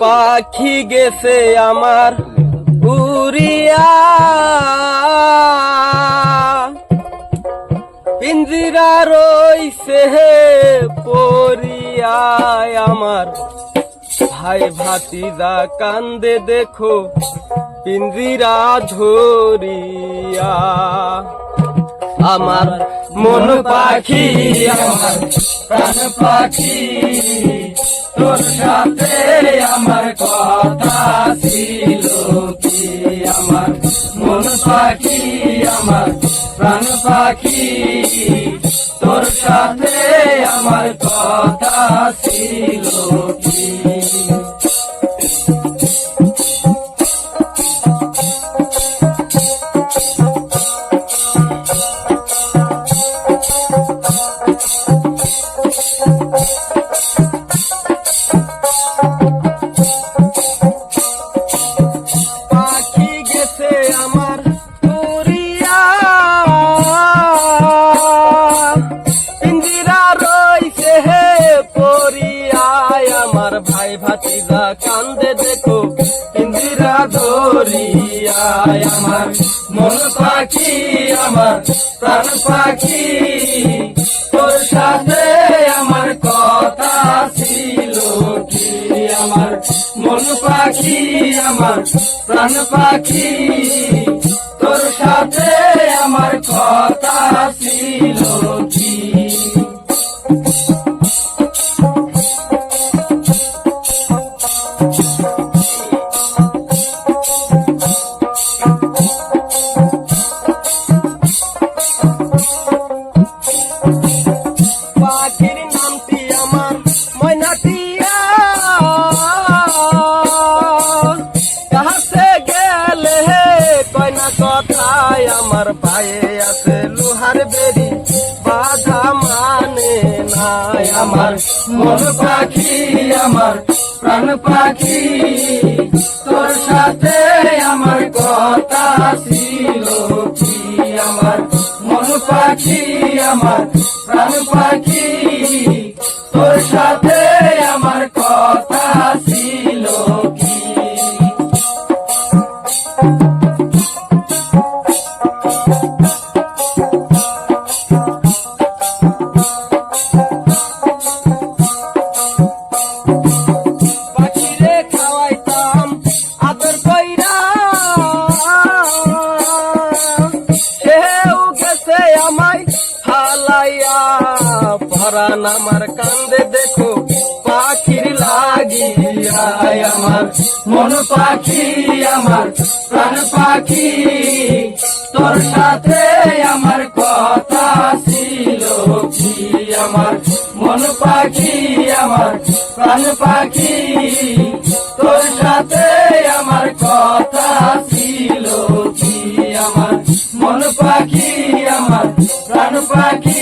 পাখি গেছে আমার উড়িয়া, পিঞ্জিরা রইছে পড়িয়া। আমার ভাই ভাতিজা কান্দে দেখো পিঞ্জিরা ধরিয়া। আমার মন পাখি আমার প্রাণ পাখি, তোর সাথে আমার কথা ছিল কি? আমার মন পাখি আমার প্রাণ পাখি, তোর সাথে আমার কথা ছিল কি? পাখি গেছে আমার উড়িয়া, পিঞ্জিরা রইছে পড়িয়া। আমার ভাই ভাতিজা কান্দে দেখো পিঞ্জিরা ধরিয়া। আমার মন পাখি আমার প্রাণ পাখি, তোর সাথে আমার কথা ছিল কি? আমার মন পাখি আমার প্রাণ পাখি, তোর সাথে আমার কথা ছিল কি? পাখির নামটি আমার ময়নাটিয়া, কাছে গেলে কয়না কথায়। আমার পায়ে আছে লোহার বেরি, বাধা মানে নাই। আমার মন পাখি আমার প্রাণ পাখি, তোর সাথে আমার কথা ছিল কি? আমার মন পাখি আমার প্রাণ পাখি, তোর সাথে আমার কথা ছিল কি? পাখিরে খাওয়াইতাম আদর কইরা, সেও গেছে আমায় হালাইয়া। পরাণ আমার কান্দে দেখো পাখির লাগিয়া। আমার মন পাখি আমার প্রাণ পাখি, তোর সাথে আমার কথা ছিল কি? আমার মন পাখি আমার প্রাণ পাখি, তোর সাথে আমার কথা ছিল কি? আমার মন পাখি আমার প্রাণ পাখি,